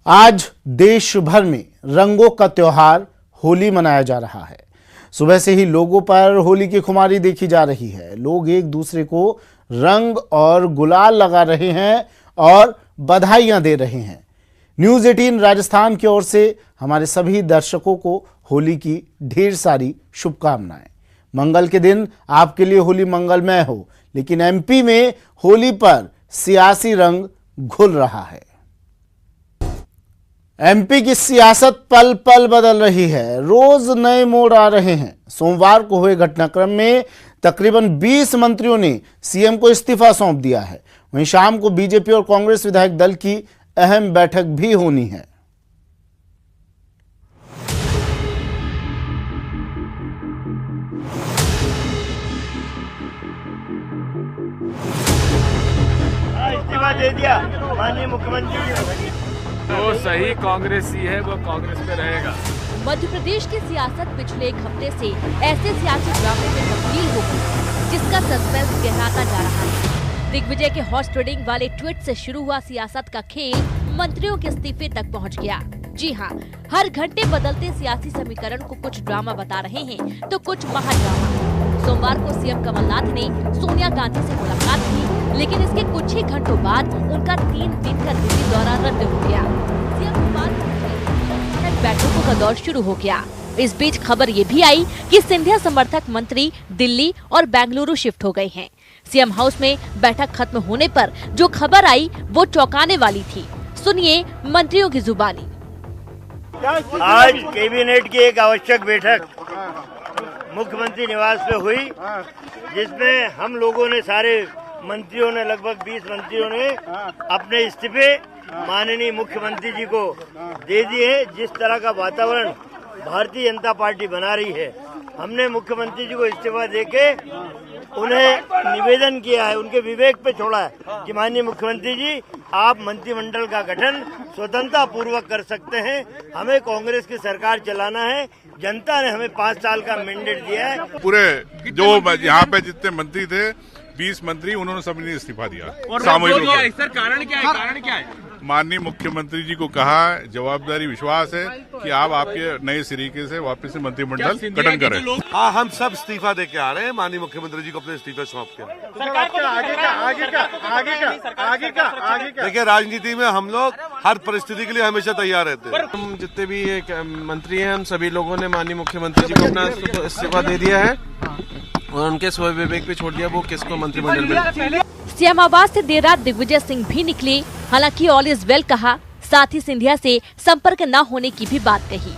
आज देश भर में रंगों का त्योहार होली मनाया जा रहा है। सुबह से ही लोगों पर होली की खुमारी देखी जा रही है। लोग एक दूसरे को रंग और गुलाल लगा रहे हैं और बधाइयां दे रहे हैं। न्यूज़ 18 राजस्थान की ओर से हमारे सभी दर्शकों को होली की ढेर सारी शुभकामनाएं। मंगल के दिन आपके लिए होली मंगलमय हो, लेकिन एमपी में होली पर सियासी रंग घुल रहा है। एमपी की सियासत पल पल बदल रही है, रोज नए मोड़ आ रहे हैं। सोमवार को हुए घटनाक्रम में तकरीबन 20 मंत्रियों ने सीएम को इस्तीफा सौंप दिया है। वहीं शाम को बीजेपी और कांग्रेस विधायक दल की अहम बैठक भी होनी है। इस्तीफा दे दिया माननीय मुख्यमंत्री जी। जो सही कांग्रेसी है वो कांग्रेस में रहेगा। मध्य प्रदेश की सियासत पिछले एक हफ्ते से ऐसे सियासी ड्रामे में तब्दील हो गई जिसका सस्पेंस गहराता जा रहा है। दिग्विजय के हॉर्स ट्रेडिंग वाले ट्वीट से शुरू हुआ सियासत का खेल मंत्रियों के इस्तीफे तक पहुंच गया। जी हाँ, हर घंटे बदलते सियासी समीकरण को कुछ ड्रामा बता रहे हैं तो कुछ महाड्रामा। सोमवार को सीएम कमलनाथ ने सोनिया गांधी से मुलाकात की, लेकिन इसके कुछ ही घंटों बाद उनका 3 दिन का दिल्ली दौरा रद्द हो गया। सीएम के बाद बैठकों का दौर शुरू हो गया। इस बीच खबर ये भी आई कि सिंधिया समर्थक मंत्री दिल्ली और बेंगलुरु शिफ्ट हो गए हैं। सीएम हाउस में बैठक खत्म होने पर जो खबर आई वो चौंकाने वाली थी। सुनिए मंत्रियों की जुबानी। आज कैबिनेट की एक आवश्यक बैठक मुख्यमंत्री निवास पे हुई, जिसमें हम लोगों ने सारे मंत्रियों ने लगभग 20 मंत्रियों ने अपने इस्तीफे माननीय मुख्यमंत्री जी को दे दिए। जिस तरह का वातावरण भारतीय जनता पार्टी बना रही है, हमने मुख्यमंत्री जी को इस्तीफा देके उन्हें निवेदन किया है, उनके विवेक पे छोड़ा है कि माननीय मुख्यमंत्री जी आप मंत्रिमंडल का गठन स्वतंत्रता पूर्वक कर सकते हैं। हमें कांग्रेस की सरकार चलाना है। जनता ने हमें 5 साल का मैंडेट दिया है। पूरे जो यहाँ पे जितने मंत्री थे 20 मंत्री, उन्होंने सभी ने इस्तीफा दिया सामूहिक रूप से। सर कारण क्या है? कारण क्या है? माननीय मुख्यमंत्री जी को कहा, जवाबदारी विश्वास है कि आप आपके नए तरीके से वापस से मंत्रिमंडल गठन करें। हाँ, हम सब इस्तीफा देके आ रहे हैं। माननीय मुख्यमंत्री जी को अपने इस्तीफे सौंप के। देखिए, राजनीति में हम लोग हर परिस्थिति के लिए हमेशा तैयार रहते हैं। हम जितने भी मंत्री हैं, हम सभी लोगों ने माननीय मुख्यमंत्री जी को अपना इस्तीफा दे दिया है और उनके स्वयं विवेक पे छोड़ दिया वो किसको मंत्रिमंडल में। सीएम आवास से देर रात दिग्विजय सिंह भी निकले। हालांकि ऑल इज वेल कहा, साथ ही सिंधिया से संपर्क न होने की भी बात कही।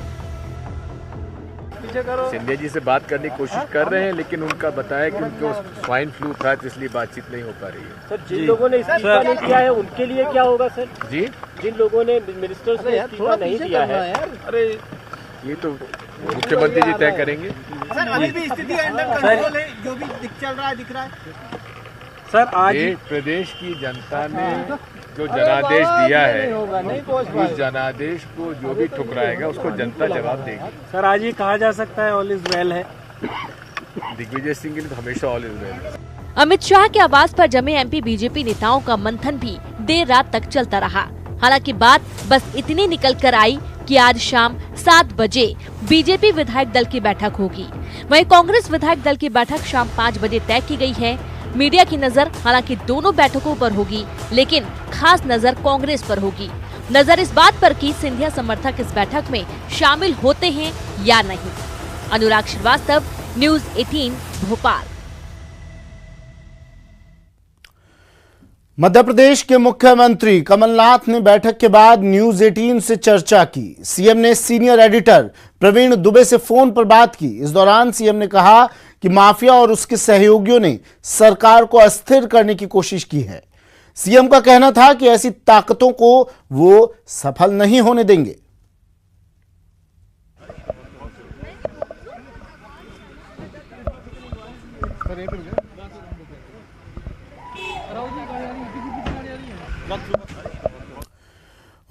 सिंधिया जी से बात करने की कोशिश कर रहे हैं, लेकिन उनका बताया कि उनको स्वाइन फ्लू था, इसलिए बातचीत नहीं हो पा रही है। सर, जिन लोगों ने इस्तीफा नहीं दिया है उनके लिए क्या होगा सर? जी, जिन लोगों ने मिनिस्टर्स ने इस्तीफा नहीं दिया है, अरे ये तो मुख्यमंत्री जी तय करेंगे। सर, अभी भी स्थिति अंडर कंट्रोल है, जो भी चल रहा है दिख रहा है। सर, आज प्रदेश की जनता ने जो जनादेश दिया है, उस जनादेश को जो भी ठुकराएगा उसको जनता जवाब देगी। सर, आज ये कहा जा सकता है ऑल इज वेल है। दिग्विजय सिंह के लिए तो हमेशा ऑल इज वेल है। अमित शाह के आवास पर जमे एमपी बीजेपी नेताओं का मंथन भी देर रात तक चलता रहा। हालांकि बात बस इतनी निकल कर आई कि आज शाम 7 बजे बीजेपी विधायक दल की बैठक होगी। वहीं कांग्रेस विधायक दल की बैठक शाम 5 बजे तय की गई है। मीडिया की नजर हालांकि दोनों बैठकों पर होगी, लेकिन खास नजर कांग्रेस पर होगी। नजर इस बात पर कि सिंधिया समर्थक इस बैठक में शामिल होते हैं या नहीं। अनुराग श्रीवास्तव, न्यूज़ 18 भोपाल। मध्य प्रदेश के मुख्यमंत्री कमलनाथ ने बैठक के बाद न्यूज़ 18 से चर्चा की। सीएम ने सीनियर एडिटर प्रवीण दुबे से फोन पर बात की। इस दौरान सीएम ने कहा कि माफिया और उसके सहयोगियों ने सरकार को अस्थिर करने की कोशिश की है। सीएम का कहना था कि ऐसी ताकतों को वो सफल नहीं होने देंगे।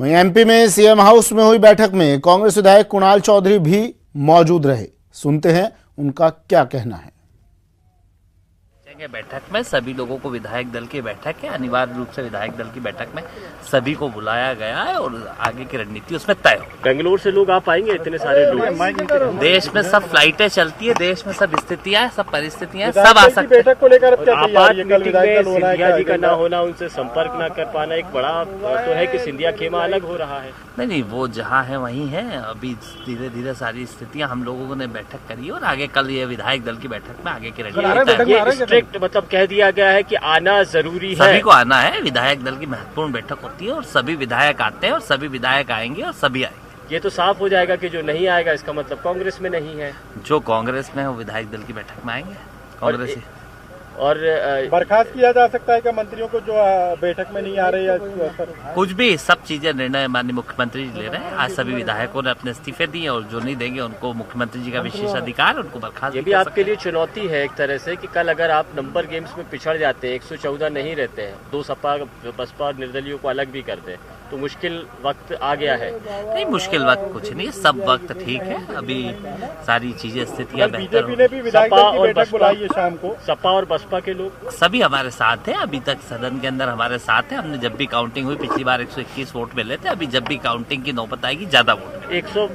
वहीं एमपी में सीएम हाउस में हुई बैठक में कांग्रेस विधायक कुणाल चौधरी भी मौजूद रहे। सुनते हैं उनका क्या कहना है। बैठक में सभी लोगों को, विधायक दल की बैठक है, अनिवार्य रूप से विधायक दल की बैठक में सभी को बुलाया गया है और आगे की रणनीति उसमें तय हो। बेंगलुरु से लोग आ पाएंगे? इतने सारे लोग, देश में सब फ्लाइटें चलती है, देश में सब स्थितियां, सब परिस्थितियां, सब आ सकते हैं। बैठक को लेकर सिंधिया जी का ना होना, उनसे संपर्क ना कर पाना एक बड़ा तो है कि सिंधिया खेमा अलग हो रहा है। नहीं, वो जहाँ है वहीं है। अभी धीरे धीरे सारी स्थितियां हम लोगों ने बैठक करी और आगे कल ये विधायक दल की बैठक में आगे की रणनीति स्ट्रिक्ट मतलब कह दिया गया है कि आना जरूरी है, सभी को आना है। विधायक दल की महत्वपूर्ण बैठक होती है और सभी विधायक आते हैं और सभी विधायक आएंगे और सभी आएंगे। ये तो साफ हो जाएगा कि जो नहीं आएगा इसका मतलब कांग्रेस में नहीं है। जो कांग्रेस में है वो विधायक दल की बैठक में आएंगे, कांग्रेस। और बर्खास्त किया जा सकता है क्या मंत्रियों को जो बैठक में नहीं आ रहे हैं? कुछ भी, सब चीजें निर्णय माननीय मुख्यमंत्री जी ले रहे हैं। आज सभी विधायकों ने अपने इस्तीफे दिए और जो नहीं देंगे उनको मुख्यमंत्री जी का विशेष अधिकार, उनको बर्खास्त। ये भी आपके लिए चुनौती है एक तरह से कि कल अगर आप नंबर गेम्स में पिछड़ जाते हैं, 114 नहीं रहते हैं, 2 सपा बसपा निर्दलीयों को अलग भी करते हैं, तो मुश्किल वक्त आ गया है। नहीं, मुश्किल वक्त कुछ नहीं, सब वक्त ठीक है। अभी सारी चीजें, स्थितियाँ बेहतर सपा और बसपा के लोग सभी हमारे साथ हैं। अभी तक सदन के अंदर हमारे साथ हैं। हमने जब भी काउंटिंग हुई, पिछली बार 121 वोट मिले थे, अभी जब भी काउंटिंग की नौबत आएगी ज्यादा वोट 100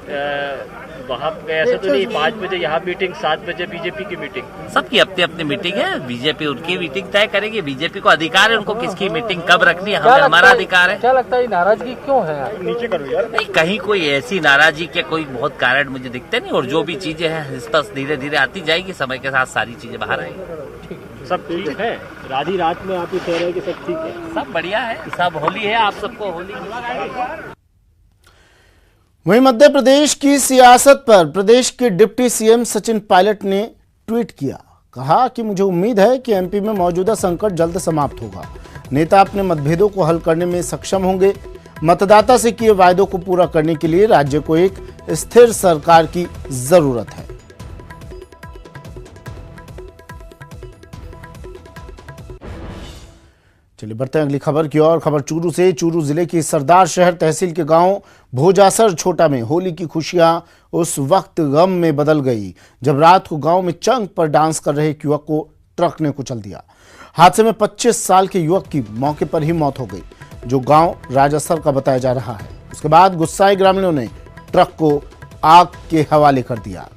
वहाँ ऐसा तो नहीं, 5 बजे यहाँ मीटिंग, 7 बजे बीजेपी की मीटिंग, सबकी अपनी अपनी मीटिंग है। बीजेपी उनकी मीटिंग तय करेगी, बीजेपी को अधिकार है उनको किसकी मीटिंग कब रखनी है, हमें हमारा अधिकार है। क्या लगता है नाराजगी क्यों है? नीचे करो यार। नहीं, कहीं कोई ऐसी नाराजगी के कोई बहुत कारण मुझे दिखते नहीं, और जो भी चीजें हैं स्पष्ट धीरे धीरे आती जाएगी, समय के साथ सारी चीजें बाहर आएंगी। सब ठीक है, आधी रात में आप ही कह रहे हैं कि सब ठीक है, सब बढ़िया है, सब होली है, आप सबको होली। वहीं मध्य प्रदेश की सियासत पर प्रदेश के डिप्टी सीएम सचिन पायलट ने ट्वीट किया, कहा कि मुझे उम्मीद है कि एमपी में मौजूदा संकट जल्द समाप्त होगा। नेता अपने मतभेदों को हल करने में सक्षम होंगे। मतदाता से किए वायदों को पूरा करने के लिए राज्य को एक स्थिर सरकार की जरूरत है। चलिए बढ़ते हैं अगली खबर की ओर। खबर चूरू से। चूरू जिले की सरदार शहर तहसील के गांव भोजासर छोटा में होली की खुशियां उस वक्त गम में बदल गई जब रात को गांव में चंग पर डांस कर रहे एक युवक को ट्रक ने कुचल दिया। हादसे में 25 साल के युवक की मौके पर ही मौत हो गई, जो गांव राजासर का बताया जा रहा है। उसके बाद गुस्साए ग्रामीणों ने ट्रक को आग के हवाले कर दिया।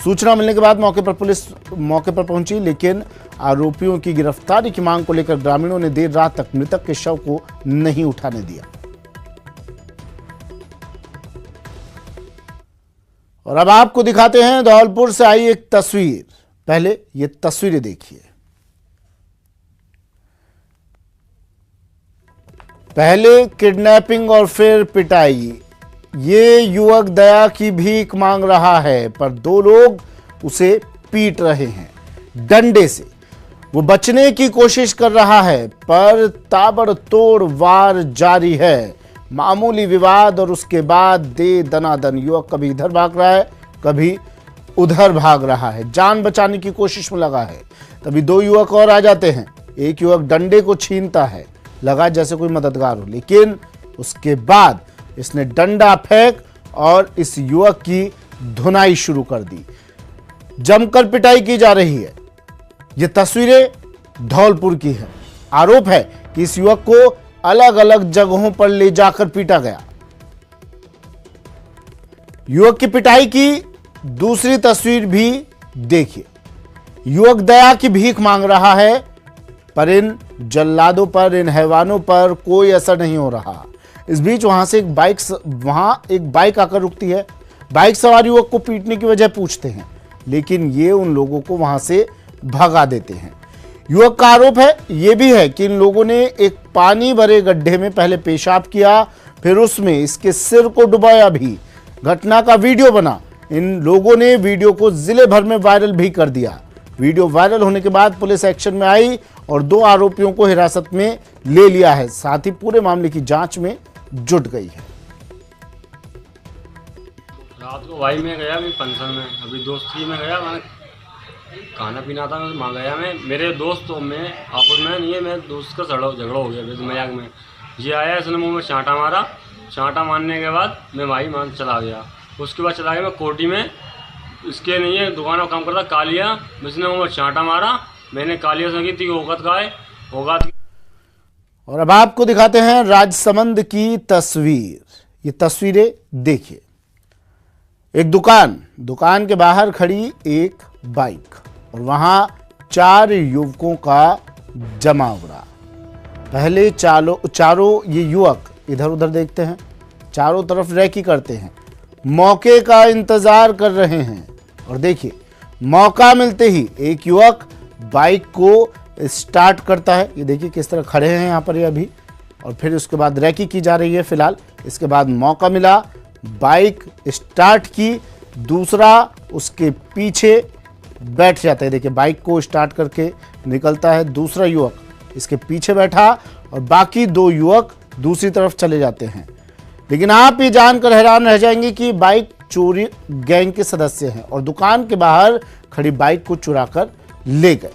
सूचना मिलने के बाद पुलिस मौके पर पहुंची, लेकिन आरोपियों की गिरफ्तारी की मांग को लेकर ग्रामीणों ने देर रात तक मृतक के शव को नहीं उठाने दिया। और अब आपको दिखाते हैं धौलपुर से आई एक तस्वीर। पहले ये तस्वीरें देखिए। पहले किडनैपिंग और फिर पिटाई। ये युवक दया की भीख मांग रहा है, पर 2 लोग उसे पीट रहे हैं डंडे से। वो बचने की कोशिश कर रहा है, पर ताबड़तोड़ वार जारी है। मामूली विवाद और उसके बाद दे दनादन। युवक कभी इधर भाग रहा है, कभी उधर भाग रहा है, जान बचाने की कोशिश में लगा है। तभी 2 युवक और आ जाते हैं। एक युवक डंडे को छीनता है, लगा जैसे कोई मददगार हो, लेकिन उसके बाद इसने डंडा फेंक और इस युवक की धुनाई शुरू कर दी। जमकर पिटाई की जा रही है। ये तस्वीरें धौलपुर की है। आरोप है कि इस युवक को अलग अलग जगहों पर ले जाकर पीटा गया। युवक की पिटाई की दूसरी तस्वीर भी देखिए। युवक दया की भीख मांग रहा है, पर इन जल्लादों पर, इन हैवानों पर कोई असर नहीं हो रहा। इस बीच वहां एक बाइक आकर रुकती है। बाइक सवार युवक को पीटने की वजह पूछते हैं, लेकिन ये उन लोगों को वहां से भगा देते हैं। युवक का आरोप है ये भी है कि इन लोगों ने एक पानी भरे गड्ढे में पहले पेशाब किया, फिर उसमें इसके सिर को डुबाया भी। घटना का वीडियो बना। इन लोगों ने वीडियो को जिले भर में वायरल भी कर दिया। वीडियो वायरल होने के बाद पुलिस एक्शन में आई और 2 आरोपियों को हिरासत में ले लिया है। साथ ही पूरे मामले की जांच में जुट गई है। रात को भाई मैं गया अभी फंक्शन में, अभी दोस्ती में गया, मैं खाना पीना था, मैं वहाँ गया। मैं मेरे दोस्तों में आपस में नहीं है, मेरे दोस्त का झगड़ा हो गया मजाक में। ये आया, इसने मुँह में चांटा मारा। चांटा मारने के बाद मैं भाई मान चला गया। उसके बाद चला गया मैं कोटी में, इसके नहीं है दुकान का काम करता कालिया, उसने मुँह में चांटा मारा मैंने कालिया सगी थी औकात का है औकात। और अब आपको दिखाते हैं राजसमंद की तस्वीर। ये तस्वीरें देखिए, एक दुकान के बाहर खड़ी एक बाइक और वहां 4 युवकों का जमावड़ा। पहले चारों ये युवक इधर उधर देखते हैं, चारों तरफ रैकी करते हैं, मौके का इंतजार कर रहे हैं। और देखिए, मौका मिलते ही एक युवक बाइक को स्टार्ट करता है। ये देखिए किस तरह खड़े हैं यहाँ पर ये अभी, और फिर उसके बाद रैकी की जा रही है फिलहाल। इसके बाद मौका मिला, बाइक स्टार्ट की, दूसरा उसके पीछे बैठ जाता है। देखिए बाइक को स्टार्ट करके निकलता है, दूसरा युवक इसके पीछे बैठा और बाकी 2 युवक दूसरी तरफ चले जाते हैं। लेकिन आप ये जानकर हैरान रह जाएंगे कि बाइक चोरी गैंग के सदस्य हैं और दुकान के बाहर खड़ी बाइक को चुरा कर ले गए।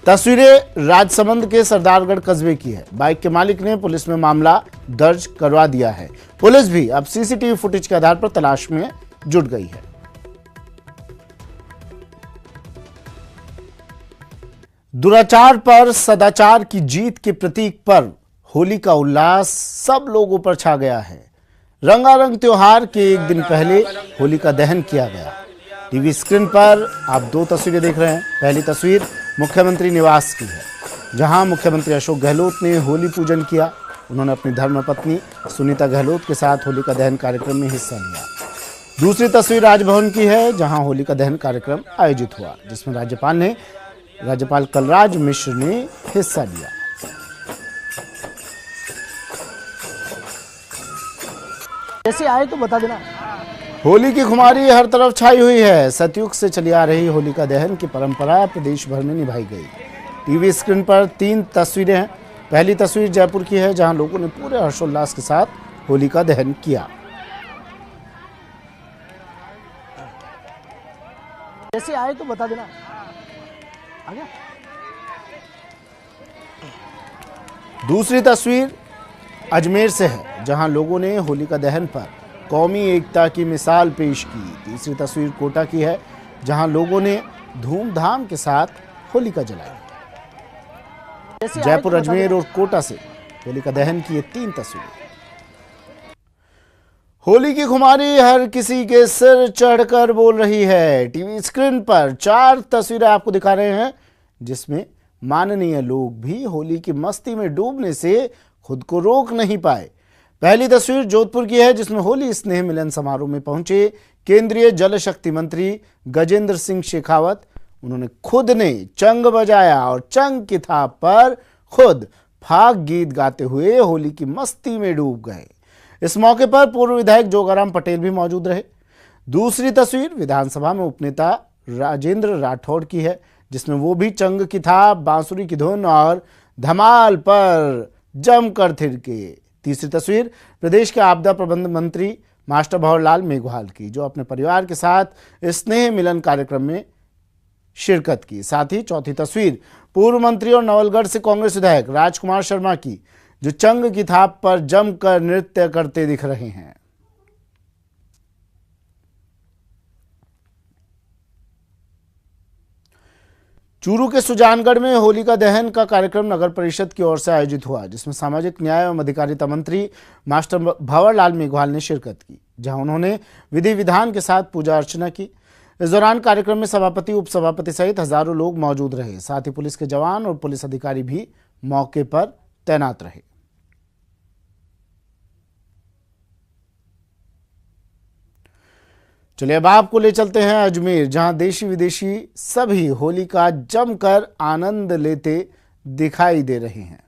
तस्वीरें राजसमंद के सरदारगढ़ कस्बे की है। बाइक के मालिक ने पुलिस में मामला दर्ज करवा दिया है। पुलिस भी अब सीसीटीवी फुटेज के आधार पर तलाश में जुट गई है। दुराचार पर सदाचार की जीत के प्रतीक पर्व होली का उल्लास सब लोगों पर छा गया है। रंगारंग त्योहार के एक दिन पहले होली का दहन किया गया। टीवी स्क्रीन पर आप 2 तस्वीरें देख रहे हैं। पहली तस्वीर मुख्यमंत्री निवास की है, जहां मुख्यमंत्री अशोक गहलोत ने होली पूजन किया। उन्होंने अपनी धर्मपत्नी सुनीता गहलोत के साथ होली का दहन कार्यक्रम में हिस्सा लिया। दूसरी तस्वीर राजभवन की है, जहां होली का दहन कार्यक्रम आयोजित हुआ, जिसमें राज्यपाल कलराज मिश्र ने हिस्सा लिया। जैसे आए तो बता देना। होली की खुमारी हर तरफ छाई हुई है। सतयुग से चली आ रही होली का दहन की परंपरा प्रदेश भर में निभाई गई। टीवी स्क्रीन पर 3 तस्वीरें हैं। पहली तस्वीर जयपुर की है, जहां लोगों ने पूरे हर्षोल्लास के साथ होली का दहन किया। जैसे आए तो बता देना। आ गया। दूसरी तस्वीर अजमेर से है, जहां लोगों ने होली का दहन पर कौमी एकता की मिसाल पेश की। तीसरी तस्वीर कोटा की है, जहां लोगों ने धूमधाम के साथ होलिका जलाई। जयपुर, अजमेर और कोटा से होलिका दहन की ये 3 तस्वीरें। होली की खुमारी हर किसी के सिर चढ़कर बोल रही है। टीवी स्क्रीन पर 4 तस्वीरें आपको दिखा रहे हैं, जिसमें माननीय लोग भी होली की मस्ती में डूबने से खुद को रोक नहीं पाए। पहली तस्वीर जोधपुर की है, जिसमें होली स्नेह मिलन समारोह में पहुंचे केंद्रीय जल शक्ति मंत्री गजेंद्र सिंह शेखावत। उन्होंने खुद ने चंग बजाया और चंग की थाप पर खुद फाग गीत गाते हुए होली की मस्ती में डूब गए। इस मौके पर पूर्व विधायक जोगाराम पटेल भी मौजूद रहे। दूसरी तस्वीर विधानसभा में उपनेता राजेंद्र राठौड़ की है, जिसमें वो भी चंग की थाप, बांसुरी की धुन और धमाल पर जमकर थिरके। तीसरी तस्वीर प्रदेश के आपदा प्रबंधन मंत्री मास्टर भंवरलाल मेघवाल की, जो अपने परिवार के साथ स्नेह मिलन कार्यक्रम में शिरकत की। साथ ही चौथी तस्वीर पूर्व मंत्री और नवलगढ़ से कांग्रेस विधायक राजकुमार शर्मा की, जो चंग की थाप पर जमकर नृत्य करते दिख रहे हैं। चूरू के सुजानगढ़ में होली का दहन का कार्यक्रम नगर परिषद की ओर से आयोजित हुआ, जिसमें सामाजिक न्याय एवं अधिकारिता मंत्री मास्टर भंवरलाल मेघवाल ने शिरकत की, जहां उन्होंने विधि विधान के साथ पूजा अर्चना की। इस दौरान कार्यक्रम में सभापति, उपसभापति सहित हजारों लोग मौजूद रहे। साथ ही पुलिस के जवान और पुलिस अधिकारी भी मौके पर तैनात रहे। चलिए अब आपको ले चलते हैं अजमेर, जहां देशी विदेशी सभी होली का जमकर आनंद लेते दिखाई दे रहे हैं।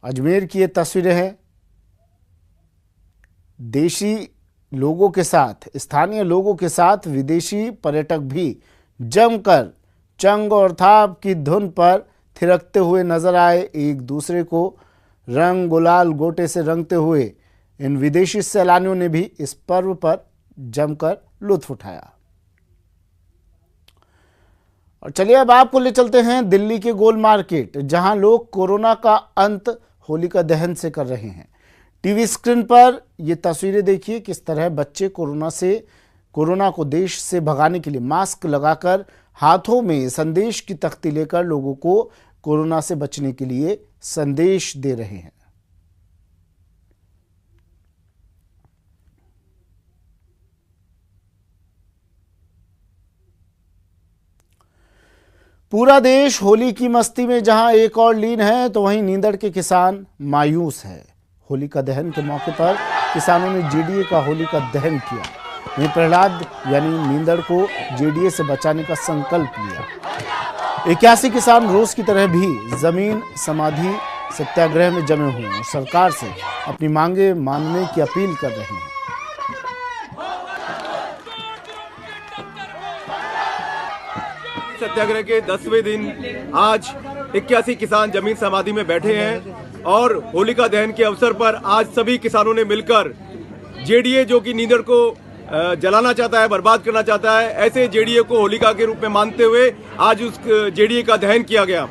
अजमेर की ये तस्वीरें हैं। देशी लोगों के साथ, स्थानीय लोगों के साथ विदेशी पर्यटक भी जमकर चंग और थाप की धुन पर थिरकते हुए नजर आए। एक दूसरे को रंग गुलाल गोटे से रंगते हुए इन विदेशी सैलानियों ने भी इस पर्व पर जमकर लुत्फ उठाया। और चलिए अब आपको ले चलते हैं दिल्ली के गोल मार्केट, जहां लोग कोरोना का अंत होलिका दहन से कर रहे हैं। टीवी स्क्रीन पर ये तस्वीरें देखिए, किस तरह बच्चे कोरोना से कोरोना को देश से भगाने के लिए मास्क लगाकर हाथों में संदेश की तख्ती लेकर लोगों को कोरोना से बचने के लिए संदेश दे रहे हैं। पूरा देश होली की मस्ती में जहां एक और लीन है, तो वहीं नींदड़ के किसान मायूस है। होलिका दहन के मौके पर किसानों ने जेडीए का होलिका दहन किया। वहीं प्रहलाद यानी नींदड़ को जेडीए से बचाने का संकल्प लिया। 81 किसान रोज की तरह भी जमीन समाधि सत्याग्रह में जमे हुए हैं और सरकार से अपनी मांगे मानने की अपील कर रहे हैं। सत्याग्रह के 10वें दिन आज 81 किसान जमीन समाधि में बैठे हैं और होलिका दहन के अवसर पर आज सभी किसानों ने मिलकर जेडीए जो कि नींदड़ को जलाना चाहता है, बर्बाद करना चाहता है, ऐसे जेडीए को होलिका के रूप में मानते हुए आज उस जेडीए का दहन किया गया।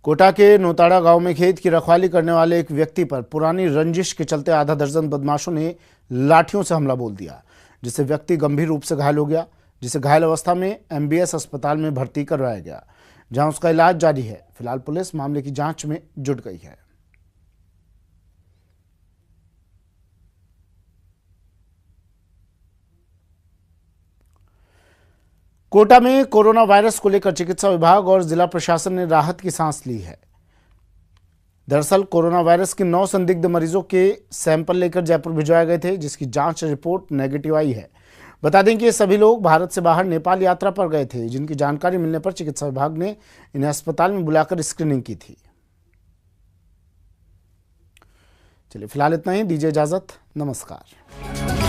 कोटा के नोताड़ा गांव में खेत की रखवाली करने वाले एक व्यक्ति पर पुरानी रंजिश के चलते आधा दर्जन बदमाशों ने लाठियों से हमला बोल दिया, जिससे व्यक्ति गंभीर रूप से घायल हो गया, जिसे घायल अवस्था में एमबीएस अस्पताल में भर्ती करवाया गया, जहां उसका इलाज जारी है। फिलहाल पुलिस मामले की जांच में जुट गई है। कोटा में कोरोना वायरस को लेकर चिकित्सा विभाग और जिला प्रशासन ने राहत की सांस ली है। दरअसल कोरोना वायरस के 9 संदिग्ध मरीजों के सैंपल लेकर जयपुर भिजवाए गए थे, जिसकी जांच रिपोर्ट नेगेटिव आई है। बता दें कि ये सभी लोग भारत से बाहर नेपाल यात्रा पर गए थे, जिनकी जानकारी मिलने पर चिकित्सा विभाग ने इन्हें अस्पताल में बुलाकर स्क्रीनिंग की थी। चलिए फिलहाल इतना ही, दीजिए इजाजत, नमस्कार।